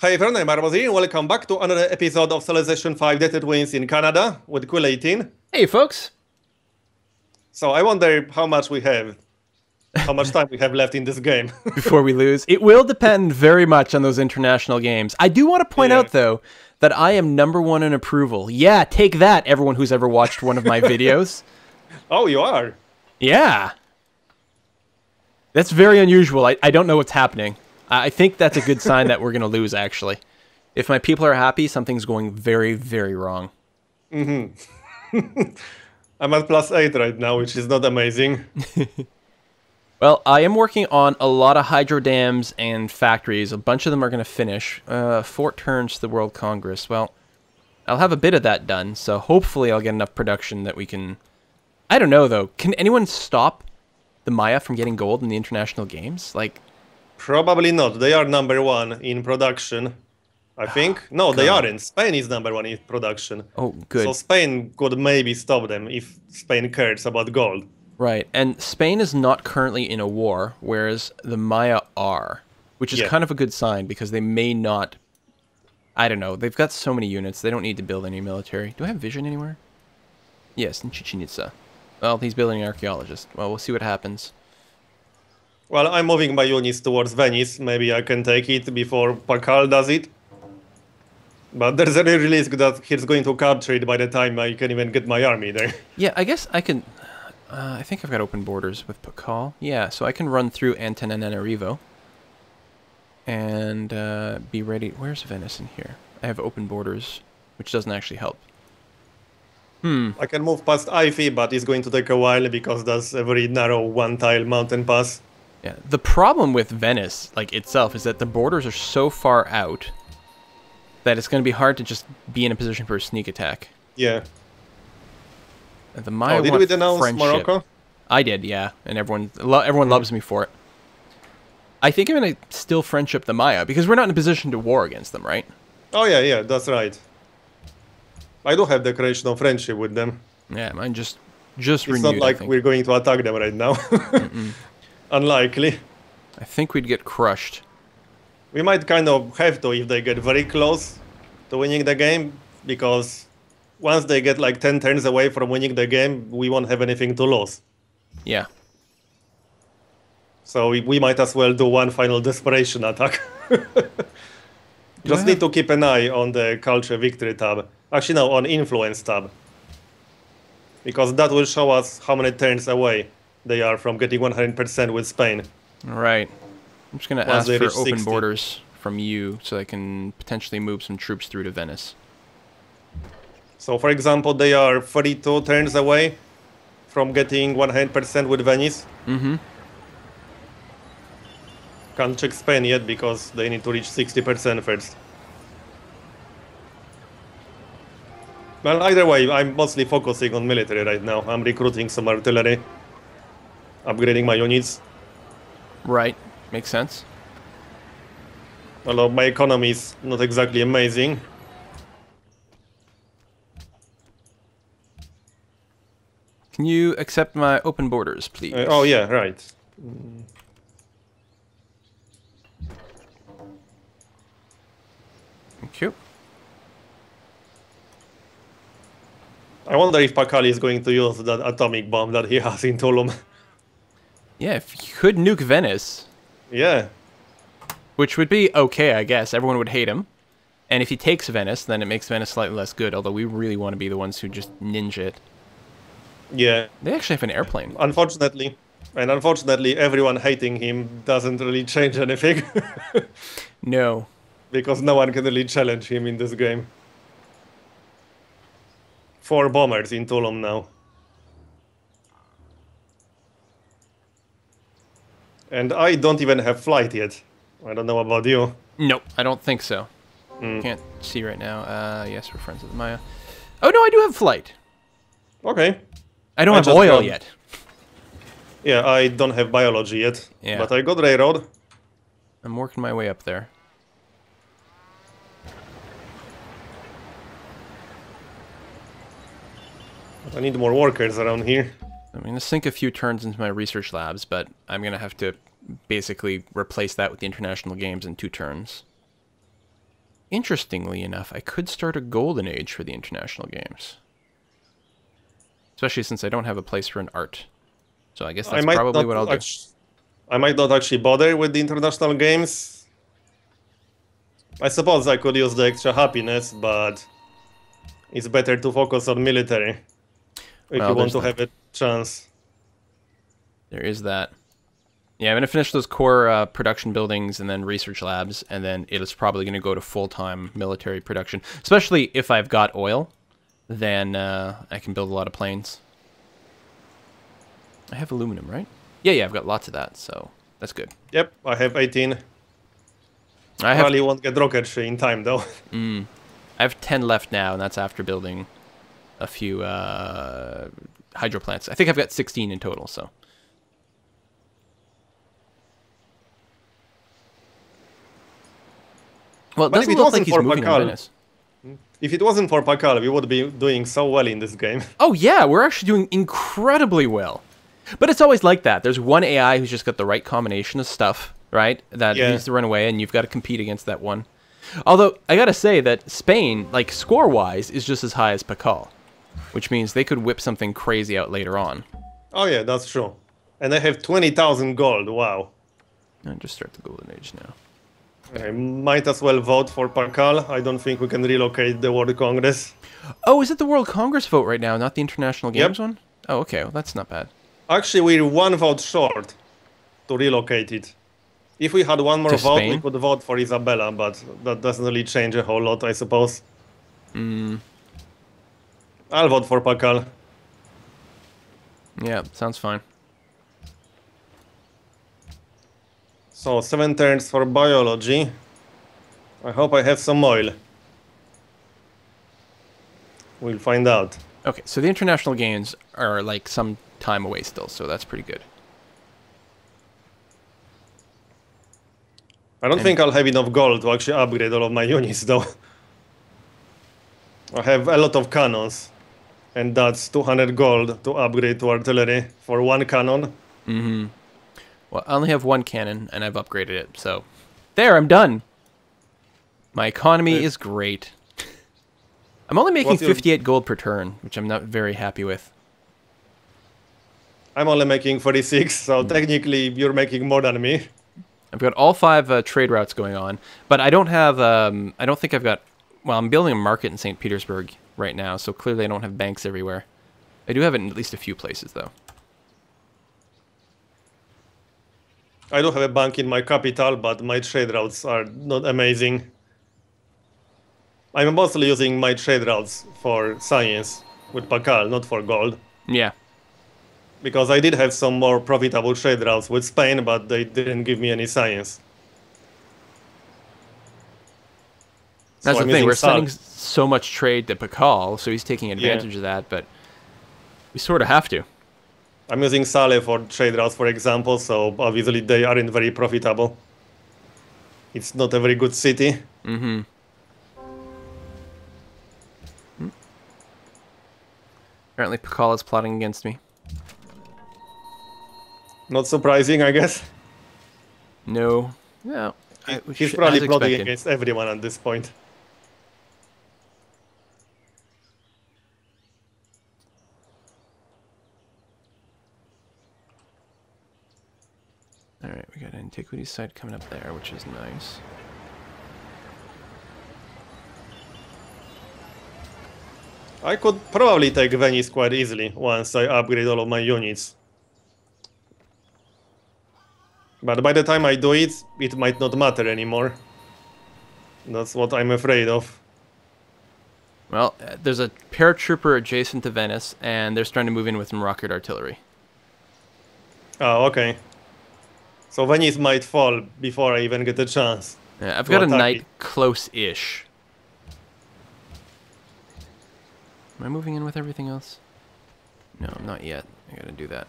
Hi everyone, I'm Armozy, and welcome back to another episode of Civilization 5 Dead Twins in Canada with Quill 18. Hey, folks. So I wonder how much time we have left in this game. Before we lose, it will depend very much on those international games. I do want to point Yeah. out, though, that I am #1 in approval. Yeah, take that, everyone who's ever watched one of my videos. Oh, you are? Yeah. That's very unusual. I don't know what's happening. I think that's a good sign that we're going to lose, actually. If my people are happy, something's going very, very wrong. I'm at +8 right now, which is not amazing. Well, I am working on a lot of hydro dams and factories. A bunch of them are going to finish. 4 turns to the World Congress. Well, I'll have a bit of that done, so hopefully I'll get enough production that we can... I don't know, though. Can anyone stop the Maya from getting gold in the international games? Like... Probably not. They are #1 in production, I think. No, they God. aren't. Spain is #1 in production. Oh, good. So Spain could maybe stop them if Spain cares about gold. Right, and Spain is not currently in a war, whereas the Maya are, which is Yeah. kind of a good sign because they may not... I don't know. They've got so many units. They don't need to build any military. Do I have vision anywhere? Yes, in Chichen Itza. Well, he's building an archaeologist. Well, we'll see what happens. Well, I'm moving my units towards Venice. Maybe I can take it before Pakal does it. But there's a real risk that he's going to capture it by the time I can even get my army there. Yeah, I guess I can... I think I've got open borders with Pakal. Yeah, so I can run through Antananarivo. And be ready... Where's Venice in here? I have open borders, which doesn't actually help. I can move past Ivy, but it's going to take a while because that's a very narrow one-tile mountain pass. Yeah, the problem with Venice, like, itself, is that the borders are so far out that it's going to be hard to just be in a position for a sneak attack. Yeah. The Maya Did want we announce friendship. Morocco? I did, yeah, and everyone loves me for it. I think I'm going to still friendship the Maya, because we're not in a position to war against them, right? Oh yeah, that's right. I do have declaration of friendship with them. Yeah, mine just It's renewed, not I like think. we're going to attack them right now. Unlikely. I think we'd get crushed. We might kind of have to if they get very close to winning the game, because once they get like 10 turns away from winning the game, we won't have anything to lose. Yeah. So we might as well do one final desperation attack. Just need to keep an eye on the culture victory tab. Actually, no, on influence tab. Because that will show us how many turns away they are from getting 100% with Spain. All right. I'm just going to Once ask they for reach open 60. borders from you so I can potentially move some troops through to Venice. So, for example, they are 32 turns away from getting 100% with Venice. Mm-hmm. Can't check Spain yet because they need to reach 60% first. Well, either way, I'm mostly focusing on military right now. I'm recruiting some artillery, upgrading my units. Right. Makes sense. Although my economy is not exactly amazing. Can you accept my open borders, please? Oh yeah, right. Thank you. I wonder if Pakali is going to use that atomic bomb that he has in Tulum. Yeah, if you could nuke Venice, Yeah. which would be okay, I guess. Everyone would hate him. And if he takes Venice, then it makes Venice slightly less good, although we really want to be the ones who just ninja it. Yeah. They actually have an airplane. Unfortunately. And unfortunately, everyone hating him doesn't really change anything. No. Because no one can really challenge him in this game. 4 bombers in Tulum now. And I don't even have flight yet. I don't know about you. Nope, I don't think so. Can't see right now. Yes, we're friends with Maya. Oh, no, I do have flight. Okay. I don't I have just oil got- yet. Yeah, I don't have biology yet. Yeah. But I got railroad. I'm working my way up there. I need more workers around here. I'm going to sink a few turns into my research labs, but I'm going to have to basically replace that with the international games in 2 turns. interestingly enough, I could start a golden age for the international games. Especially since I don't have a place for an art. So I guess that's probably what I'll do. I might not actually bother with the international games. I suppose I could use the extra happiness, but it's better to focus on military if you want to have a chance. There is that. Yeah, I'm going to finish those core production buildings and then research labs, and then it's probably going to go to full-time military production. Especially if I've got oil, then I can build a lot of planes. I have aluminum, right? Yeah, I've got lots of that, so that's good. Yep, I have 18. I probably won't get rocketry in time, though. I have 10 left now, and that's after building a few hydro plants. I think I've got 16 in total, so... Well, it doesn't look like he's moving in Venice. If it wasn't for Pakal, we would be doing so well in this game. Oh, yeah, we're actually doing incredibly well. But it's always like that. There's one AI who's just got the right combination of stuff, right? That needs to run away, and you've got to compete against that one. Although, I gotta say that Spain, like, score-wise, is just as high as Pakal. Which means they could whip something crazy out later on. Oh, yeah, that's true. And they have 20,000 gold, wow. I'll just start the Golden Age now. I might as well vote for Pakal. I don't think we can relocate the World Congress. Oh, is it the World Congress vote right now, not the International Games one? Oh, okay, well, that's not bad. Actually, we're one vote short to relocate it. If we had one more vote, we could vote for Isabella, but that doesn't really change a whole lot, I suppose. I'll vote for Pakal. Yeah, sounds fine. So, 7 turns for biology. I hope I have some oil. We'll find out. Okay, so the international games are like some time away still, so that's pretty good. I don't think I'll have enough gold to actually upgrade all of my units, though. I have a lot of cannons, and that's 200 gold to upgrade to artillery for one cannon. Well, I only have one cannon, and I've upgraded it, so... There, I'm done! My economy is great. I'm only making 58 gold per turn, which I'm not very happy with. I'm only making 46, so technically you're making more than me. I've got all 5 trade routes going on, but I don't have... I don't think I've got... Well, I'm building a market in St. Petersburg right now, so clearly I don't have banks everywhere. I do have it in at least a few places, though. I do have a bank in my capital, but my trade routes are not amazing. I'm mostly using my trade routes for science with Pakal, not for gold. Yeah. Because I did have some more profitable trade routes with Spain, but they didn't give me any science. That's the thing, we're sending so much trade to Pakal, so he's taking advantage of that, but we sort of have to. I'm using Saleh for trade routes, for example, so obviously they aren't very profitable. It's not a very good city. Apparently Pakal is plotting against me. Not surprising, I guess. No. No. He's probably plotting against everyone at this point. Alright, we got an antiquity site coming up there, which is nice. I could probably take Venice quite easily once I upgrade all of my units. But by the time I do it, it might not matter anymore. That's what I'm afraid of. Well, there's a paratrooper adjacent to Venice, and they're starting to move in with some rocket artillery. Oh, okay. So Venice might fall before I even get a chance. Yeah, I've got a knight close-ish. Am I moving in with everything else? No, not yet. I gotta do that.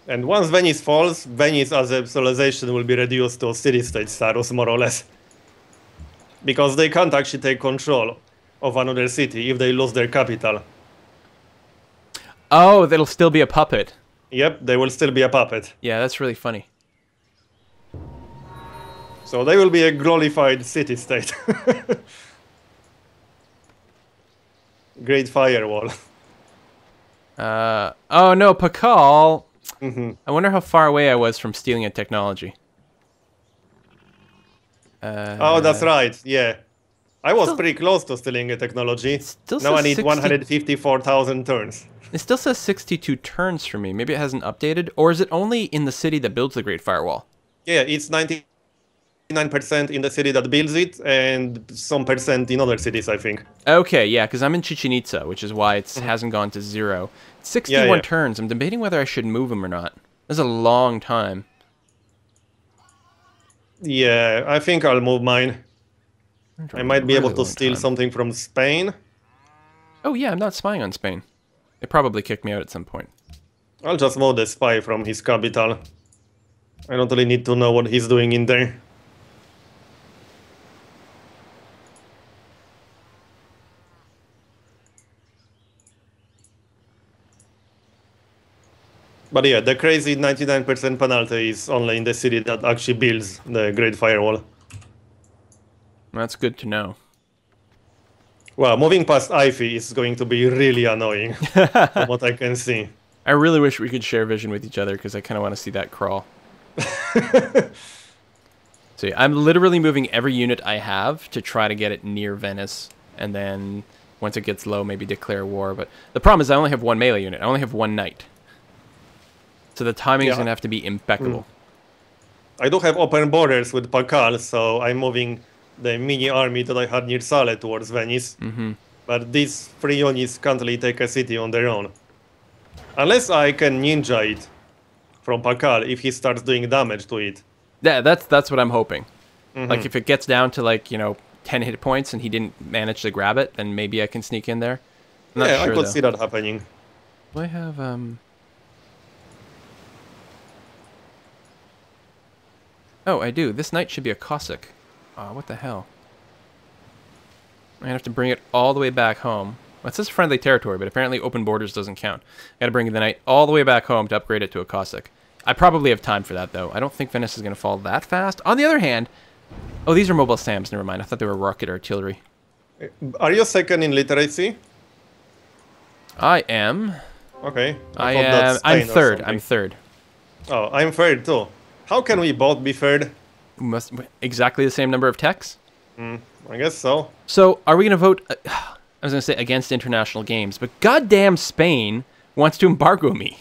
And once Venice falls, Venice as a civilization will be reduced to city-state status, more or less. Because they can't actually take control of another city if they lose their capital. Oh, that'll still be a puppet. Yep, they will still be a puppet. Yeah, that's really funny. So they will be a glorified city-state. Great firewall. Oh no, Pakal! I wonder how far away I was from stealing a technology. Oh, that's right, yeah. I was Still- pretty close to stealing a technology. still Now I says need 60 154,000 turns. It still says 62 turns for me. Maybe it hasn't updated. Or is it only in the city that builds the Great Firewall? Yeah, it's 99% in the city that builds it, and some percent in other cities, I think. Okay, yeah, because I'm in Chichen Itza, which is why it hasn't gone to 0. 61 Yeah. turns. I'm debating whether I should move them or not. That's a long time. Yeah, I think I'll move mine. I might be able to steal something from Spain. Oh yeah, I'm not spying on Spain. They probably kicked me out at some point. I'll just move the spy from his capital. I don't really need to know what he's doing in there. But yeah, the crazy 99% penalty is only in the city that actually builds the Great Firewall. That's good to know. Well, moving past Ivy is going to be really annoying, from what I can see. I really wish we could share vision with each other because I kind of want to see that crawl. See, I'm literally moving every unit I have to try to get it near Venice, and then once it gets low, maybe declare war. But the problem is I only have one melee unit. I only have one knight. So the timing is going to have to be impeccable. I do have open borders with Pakal, so I'm moving the mini army that I had near Sale towards Venice. But these 3 units can't really take a city on their own. Unless I can ninja it from Pakal if he starts doing damage to it. Yeah, that's what I'm hoping. Like if it gets down to like, 10 hit points and he didn't manage to grab it, then maybe I can sneak in there. I'm not Yeah, sure, I could though. see that happening. Do I have Oh, I do. This knight should be a Cossack. Oh, what the hell? I have to bring it all the way back home. Well, it says friendly territory, but apparently open borders doesn't count. I gotta bring the knight all the way back home to upgrade it to a Cossack. I probably have time for that, though. I don't think Venice is gonna fall that fast. On the other hand... Oh, these are mobile SAMs. Never mind. I thought they were rocket artillery. Are you second in literacy? I am. Okay. I thought am. that's I'm Spain or third. something. I'm third. Oh, I'm third too. How can we both be third? Must exactly the same number of techs. I guess so. So, are we going to vote, I was going to say against international games, but goddamn Spain wants to embargo me.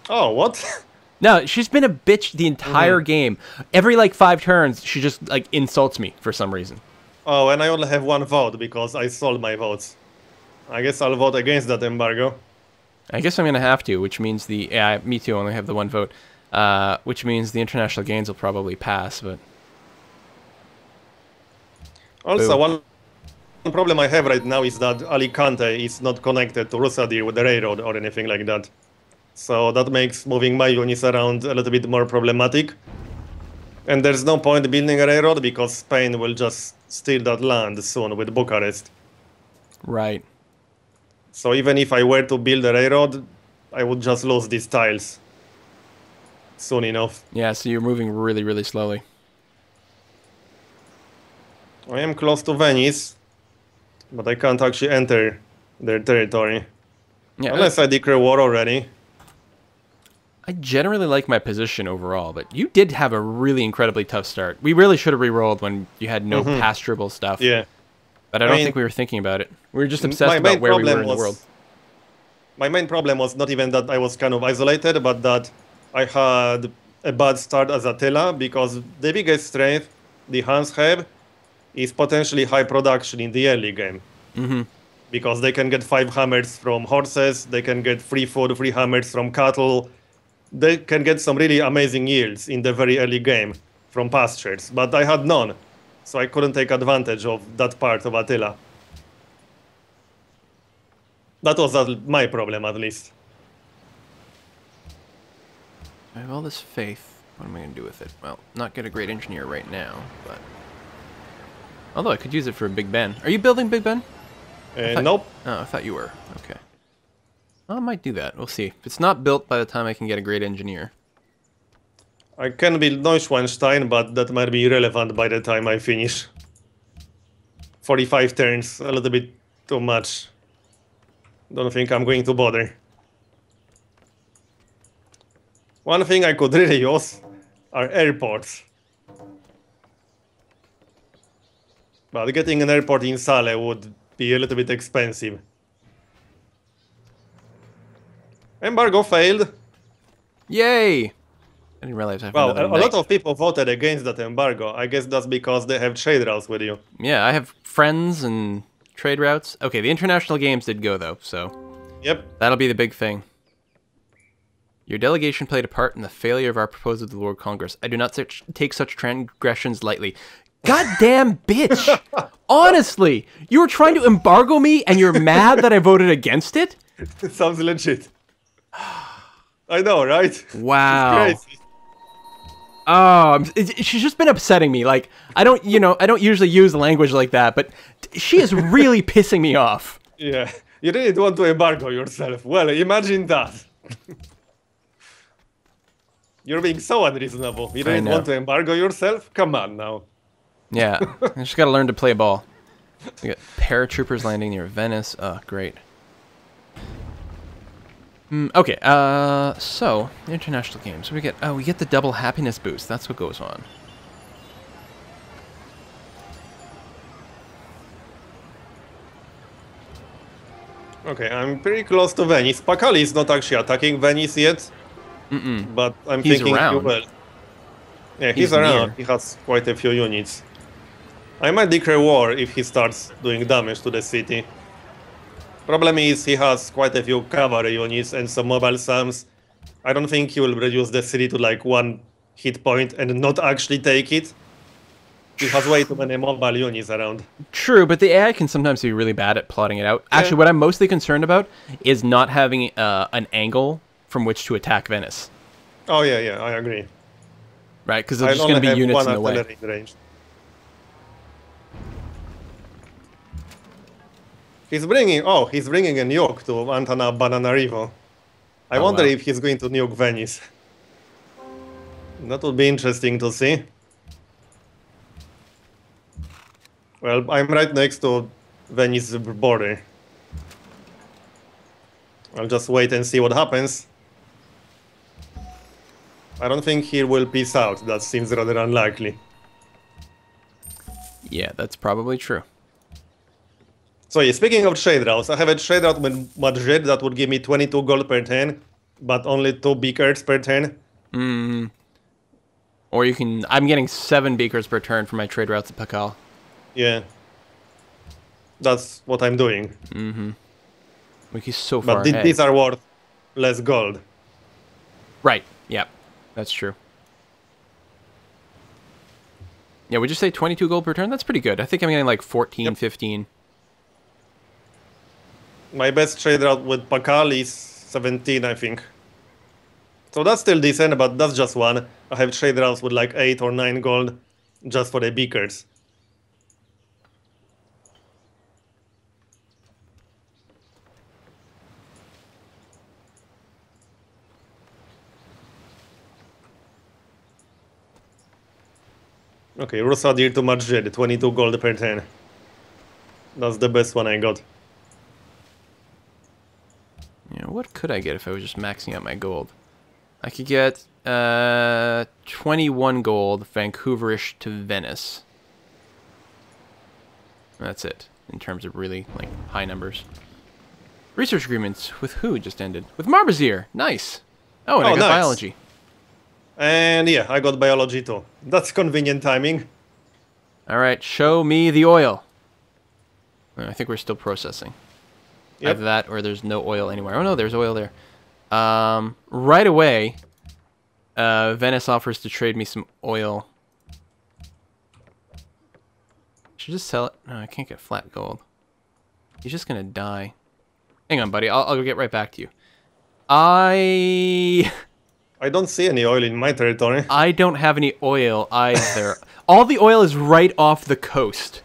Oh, what? No, she's been a bitch the entire game. Every, 5 turns, she just, insults me for some reason. Oh, and I only have 1 vote because I sold my votes. I guess I'll vote against that embargo. I guess I'm going to have to, which means yeah, me too, I only have the 1 vote. Which means the international games will probably pass, but... Also, Boo. one problem I have right now is that Alicante is not connected to Rusadir with the railroad or anything like that. So that makes moving my units around a little bit more problematic. And there's no point building a railroad because Spain will just steal that land soon with Bucharest. Right. So even if I were to build a railroad, I would just lose these tiles soon enough. Yeah, so you're moving really, really slowly. I am close to Venice, but I can't actually enter their territory. Yeah, Unless I declare war already. I generally like my position overall, but you did have a really incredibly tough start. We really should have re-rolled when you had no pasturable stuff. Yeah. But I don't think we were thinking about it. We were just obsessed about main where we were in problem the world. My main problem was not even that I was kind of isolated, but that I had a bad start as Attila, because the biggest strength the Huns have is potentially high production in the early game. Because they can get 5 hammers from horses, they can get free food, 3 hammers from cattle. They can get some really amazing yields in the very early game from pastures, but I had none. So I couldn't take advantage of that part of Attila. That was my problem, at least. I have all this faith. What am I going to do with it? Well, not get a great engineer right now, but... Although I could use it for Big Ben. Are you building Big Ben? Nope. Oh, I thought you were. Okay. Well, I might do that. We'll see. If it's not built by the time I can get a great engineer. I can build Neuschwanstein, but that might be irrelevant by the time I finish. 45 turns, a little bit too much. Don't think I'm going to bother. One thing I could really use are airports. But getting an airport in Sale would be a little bit expensive. Embargo failed. Yay! I didn't realize I have Wow, another a lot knight. of people voted against that embargo. I guess that's because they have trade routes with you. Yeah, I have friends and trade routes. Okay, the international games did go, though, so Yep. that'll be the big thing. Your delegation played a part in the failure of our proposal to the World Congress. I do not take such transgressions lightly. Goddamn bitch! Honestly, you were trying to embargo me and you're mad that I voted against it? It sounds legit. I know, right? Wow. It's crazy. Oh, she's just been upsetting me. Like, I don't usually use language like that, but she is really pissing me off. Yeah. You didn't want to embargo yourself. Well, imagine that. You're being so unreasonable. You didn't want to embargo yourself? Come on now. Yeah, I just gotta learn to play ball. We got paratroopers landing near Venice. Oh, great. Okay, so international games. We get we get the double happiness boost. That's what goes on. Okay, I'm pretty close to Venice. Pakali is not actually attacking Venice yet. But I'm thinking he will. Yeah, he's around. Near. He has quite a few units. I might declare war if he starts doing damage to the city. Problem is he has quite a few cavalry units and some mobile SAMs. I don't think he will reduce the city to like 1 hit point and not actually take it. He has way too many mobile units around. True, but the AI can sometimes be really bad at plotting it out. Actually, what I'm mostly concerned about is not having an angle from which to attack Venice. Oh yeah, I agree. Right, because there's just going to be units in the way. Range. He's bringing a nuke to Antananarivo. I wonder if he's going to nuke Venice. That would be interesting to see. Well, I'm right next to Venice border. I'll just wait and see what happens. I don't think he will peace out. That seems rather unlikely. Yeah, that's probably true. So yeah, speaking of trade routes, I have a trade route with Madrid that would give me 22 gold per turn, but only 2 beakers per turn. Or you can... I'm getting 7 beakers per turn for my trade routes at Pakal. Yeah. That's what I'm doing. Like he's so far ahead. But these are worth less gold. Right, yep. That's true. Yeah, would you say 22 gold per turn? That's pretty good. I think I'm getting like 14, 15. My best trade route with Pakal is 17, I think. So that's still decent, but that's just one. I have trade routes with like 8 or 9 gold just for the beakers. Okay, Rosadir to Madrid, 22 gold per turn. That's the best one I got. Yeah, what could I get if I was just maxing out my gold? I could get 21 gold, Vancouverish to Venice. That's it, in terms of really like high numbers. Research agreements with who just ended? With Marbazier. Nice. Oh, and I got biology. And yeah, I got biology too. That's convenient timing. All right, show me the oil. I think we're still processing. Yep. Either that or there's no oil anywhere. Oh no, there's oil there. Right away, Venice offers to trade me some oil. Should just sell it. No, I can't get flat gold. He's just gonna die. Hang on, buddy. I'll get right back to you. I don't see any oil in my territory. I don't have any oil either. All the oil is right off the coast.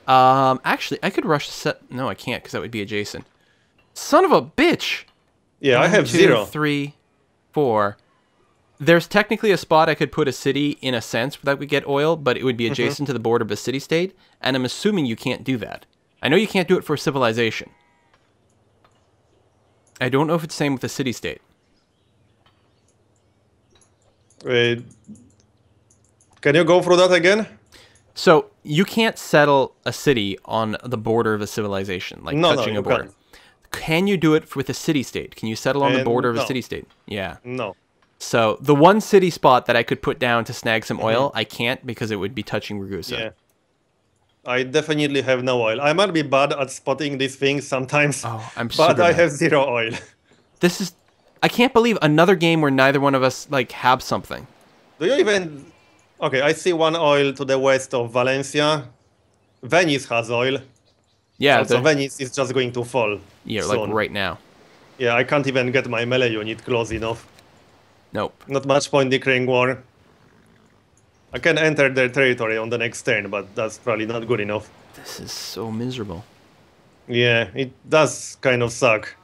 Actually, I could rush the set. No, I can't because that would be adjacent. Son of a bitch! Yeah, 1, I have 2, 0. 3, 4. There's technically a spot I could put a city in a sense that would get oil, but it would be adjacent to the border of a city-state, and I'm assuming you can't do that. I know you can't do it for civilization. I don't know if it's the same with a city-state. Can you go through that again? So you can't settle a city on the border of a civilization, like touching a border. Can't. Can you do it with a city-state? Can you settle on the border of a city-state? Yeah. No. So the one city spot that I could put down to snag some oil, I can't because it would be touching Ragusa. Yeah. I definitely have no oil. I might be bad at spotting these things sometimes. Oh, I'm but I have 0 oil. This is... I can't believe another game where neither one of us, like, have something. Do you even... Okay, I see 1 oil to the west of Valencia. Venice has oil. Yeah. So Venice is just going to fall. Yeah, soon. like right now. Yeah, I can't even get my melee unit close enough. Nope. Not much point declaring war. I can enter their territory on the next turn, but that's probably not good enough. This is so miserable. Yeah, it does kind of suck.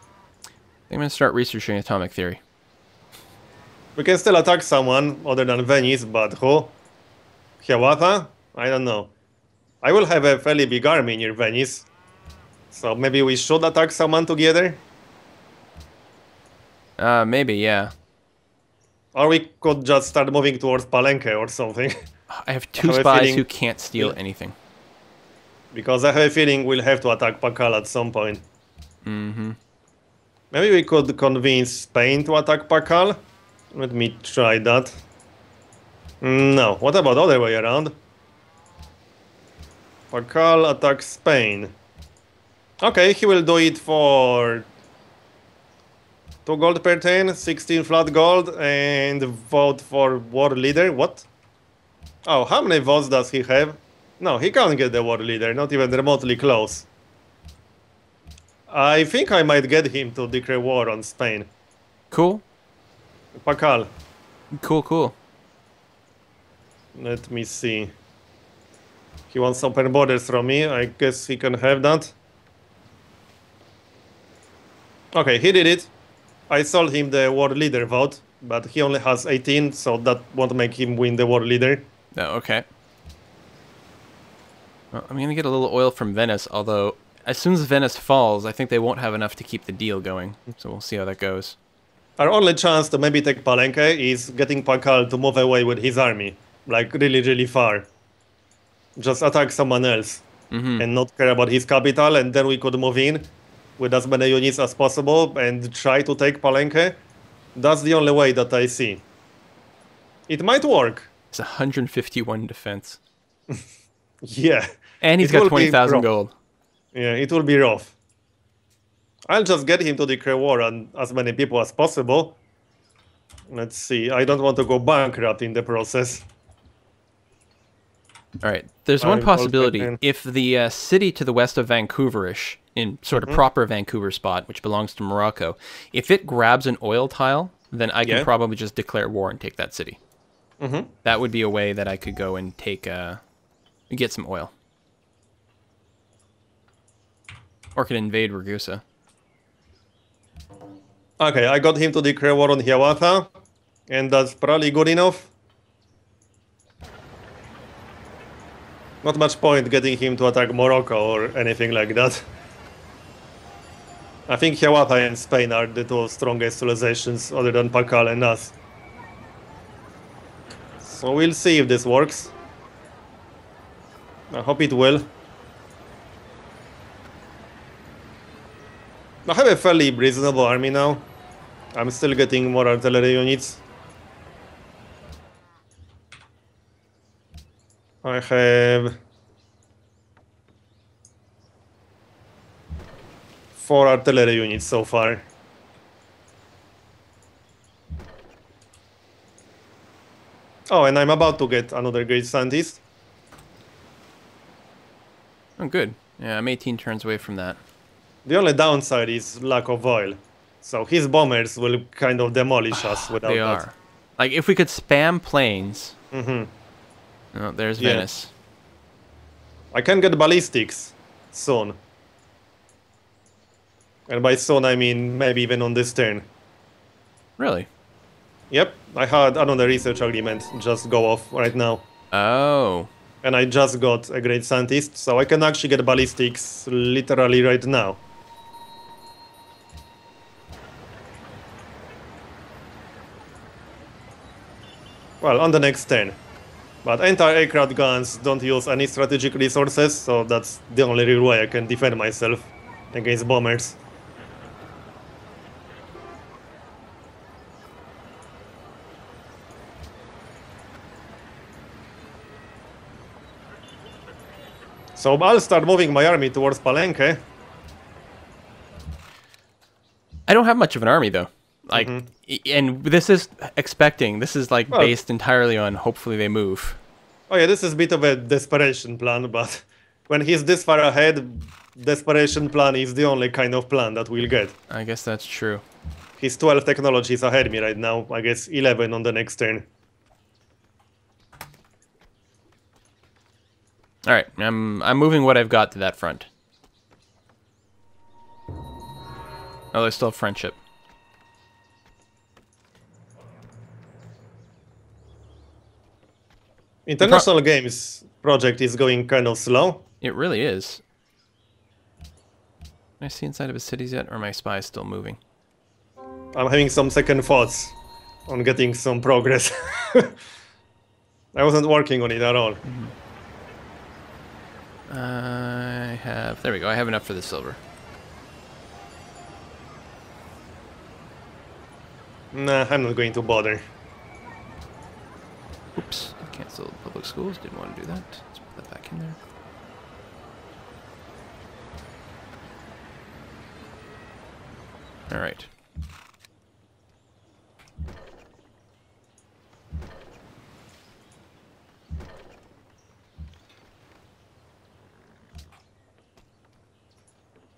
I'm going to start researching atomic theory. We can still attack someone other than Venice, but who? Hiawatha? I don't know. I will have a fairly big army near Venice. So maybe we should attack someone together? Maybe, yeah. Or we could just start moving towards Palenque or something. I have 2 spies who can't steal anything. Because I have a feeling we'll have to attack Pakal at some point. Mm-hmm. Maybe we could convince Spain to attack Pakal? Let me try that. No, what about the other way around? Pakal attacks Spain. Okay, he will do it for 2 gold per turn, 16 flat gold, and vote for war leader. What? Oh, how many votes does he have? No, he can't get the war leader, not even remotely close. I think I might get him to declare war on Spain. Cool. Pakal. Cool. Let me see. He wants open borders from me. I guess he can have that. Okay, he did it. I sold him the war leader vote, but he only has 18, so that won't make him win the war leader. Oh, okay. Well, I'm going to get a little oil from Venice, although as soon as Venice falls, I think they won't have enough to keep the deal going. So we'll see how that goes. Our only chance to maybe take Palenque is getting Pakal to move away with his army. Like, really, really far. Just attack someone else. And not care about his capital, and then we could move in with as many units as possible and try to take Palenque. That's the only way that I see. It might work. It's 151 defense. Yeah. And he's got 20,000 gold. Yeah, it will be rough. I'll just get him to declare war on as many people as possible. Let's see. I don't want to go bankrupt in the process. All right. There's one possibility. If the city to the west of Vancouverish, in sort of proper Vancouver spot, which belongs to Morocco, if it grabs an oil tile, then I can probably just declare war and take that city. That would be a way that I could go and take get some oil. Or could invade Ragusa. Okay, I got him to declare war on Hiawatha, and that's probably good enough. Not much point getting him to attack Morocco or anything like that. I think Hiawatha and Spain are the 2 strongest civilizations other than Pakal and us. So we'll see if this works. I hope it will. I have a fairly reasonable army now. I'm still getting more artillery units. I have 4 artillery units so far. Oh, and I'm about to get another great scientist. Oh, good. Yeah, I'm 18 turns away from that. The only downside is lack of oil. So his bombers will kind of demolish us without that. They are. Like, if we could spam planes... Oh, there's Venice. I can get ballistics soon. And by soon, I mean maybe even on this turn. Really? Yep, I had another research agreement just go off right now. Oh. And I just got a great scientist, so I can actually get ballistics literally right now. Well, on the next turn. But anti-aircraft guns don't use any strategic resources, so that's the only real way I can defend myself against bombers. So I'll start moving my army towards Palenque. I don't have much of an army, though. Like, and this is this is like Well, based entirely on hopefully they move. oh yeah, this is a bit of a desperation plan, but when he's this far ahead, desperation plan is the only kind of plan that we'll get. I guess that's true. He's 12 technologies ahead of me right now. I guess 11 on the next turn. All right, I'm moving what I've got to that front. Oh, there's still friendship. International Games project is going kind of slow. It really is. Can I see inside of his cities yet, or are my spies still moving? I'm having some second thoughts on getting some progress. I wasn't working on it at all. I have... There we go. I have enough for the silver. Nah, I'm not going to bother. Oops. Cancel public schools. Didn't want to do that. Let's put that back in there. All right.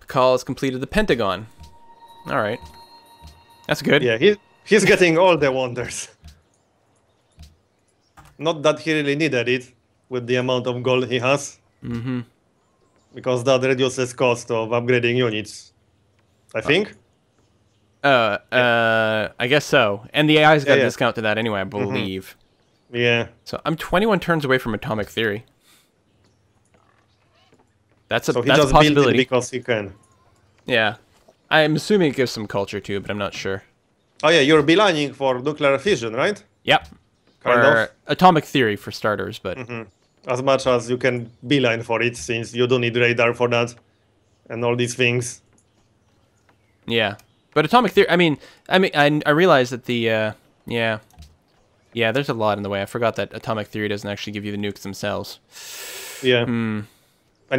Call has completed the Pentagon. All right. That's good. Yeah, he's getting all the wonders. Not that he really needed it with the amount of gold he has. Mm-hmm. Because that reduces cost of upgrading units. I think. I guess so. And the AI's got a discount to that anyway, I believe. Yeah. So I'm 21 turns away from atomic theory. That's a so he that's a just built possibility. it because he can. Yeah. I'm assuming it gives some culture too, but I'm not sure. Oh yeah, you're beelining for nuclear fission, right? Yep. Kind or of. atomic theory for starters, but As much as you can beeline for it, since you don't need radar for that, and all these things. yeah. But atomic theory. I realize that the yeah. There's a lot in the way. I forgot that atomic theory doesn't actually give you the nukes themselves. Yeah. And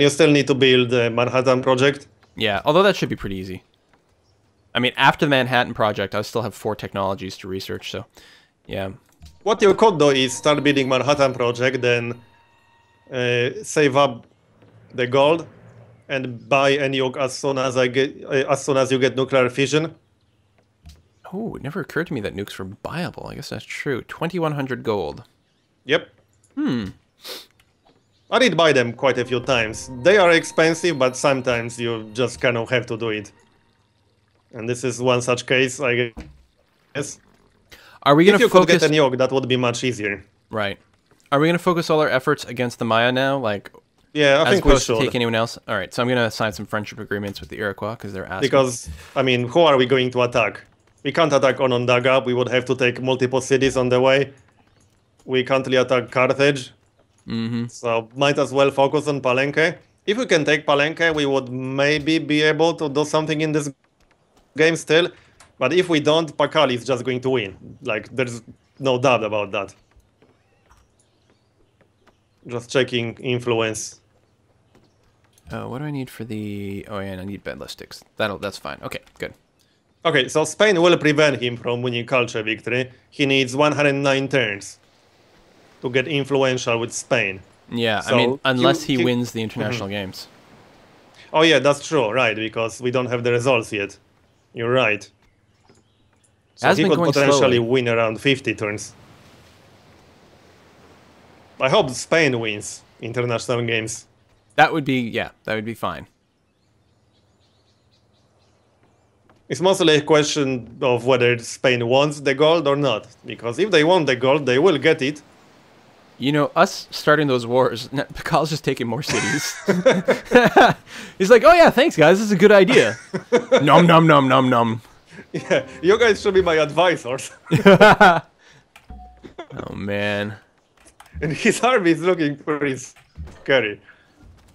you still need to build the Manhattan Project. Yeah, although that should be pretty easy. I mean, after the Manhattan Project, I still have 4 technologies to research, so yeah. What you could do is start building Manhattan Project, then save up the gold and buy a nuke as soon as you get nuclear fission. Oh, it never occurred to me that nukes were buyable. I guess that's true. 2,100 gold. Yep. I did buy them quite a few times. They are expensive, but sometimes you just kind of have to do it. And this is one such case, I guess. Are we going to focus... If you could get a nuke, that would be much easier. Right. Are we going to focus all our efforts against the Maya now? Like, yeah, I think we should. To take anyone else? All right, so I'm going to sign some friendship agreements with the Iroquois because they're asking. Because, I mean, who are we going to attack? We can't attack Onondaga. We would have to take multiple cities on the way. We can't really attack Carthage. So might as well focus on Palenque. If we can take Palenque, we would maybe be able to do something in this game still. But if we don't, Pakal is just going to win. Like, there's no doubt about that. Just checking influence. What do I need for the... Oh, yeah, I need ballistics. That's fine. Okay, good. Okay, so Spain will prevent him from winning culture victory. He needs 109 turns to get influential with Spain. Yeah, so I mean, unless he wins the international games. Oh yeah, that's true, right, because we don't have the results yet. You're right. So he could potentially win around 50 turns. I hope Spain wins international games. That would be, yeah, that would be fine. It's mostly a question of whether Spain wants the gold or not. Because if they want the gold, they will get it. You know, us starting those wars, Pakal's just taking more cities. He's like, oh yeah, thanks guys, this is a good idea. Nom nom nom nom nom. Yeah, you guys should be my advisors. Oh man. And his army is looking pretty scary.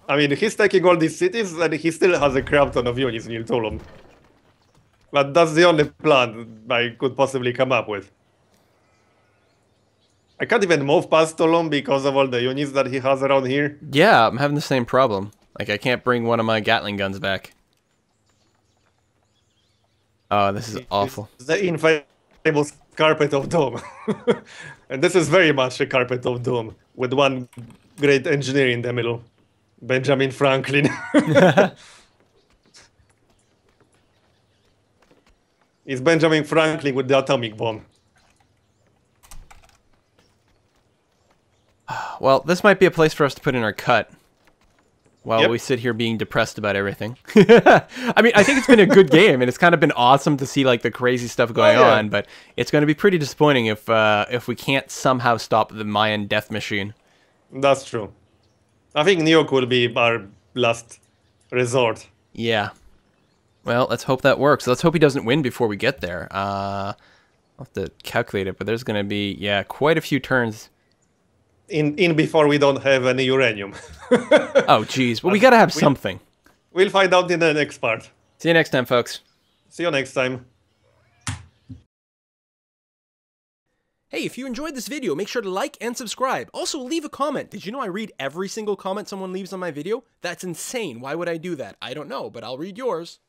I mean, he's taking all these cities and he still has a crap ton of units near Toulon. But that's the only plan I could possibly come up with. I can't even move past Toulon because of all the units that he has around here. Yeah, I'm having the same problem. Like, I can't bring one of my Gatling guns back. Oh, this is awful. It's the infamous Carpet of Doom. And this is very much a Carpet of Doom, with one great engineer in the middle. Benjamin Franklin. It's Benjamin Franklin with the atomic bomb. Well, this might be a place for us to put in our cut. While we sit here being depressed about everything. I mean, I think it's been a good game, and it's kind of been awesome to see like the crazy stuff going on, but it's going to be pretty disappointing if we can't somehow stop the Mayan death machine. That's true. I think New York will be our last resort. Yeah. Well, let's hope that works. Let's hope he doesn't win before we get there. I'll have to calculate it, but there's going to be, quite a few turns. In before we don't have any uranium. Oh, geez. Well, we got to have something. We'll find out in the next part. See you next time, folks. See you next time. Hey, if you enjoyed this video, make sure to like and subscribe. Also, leave a comment. Did you know I read every single comment someone leaves on my video? That's insane. Why would I do that? I don't know, but I'll read yours.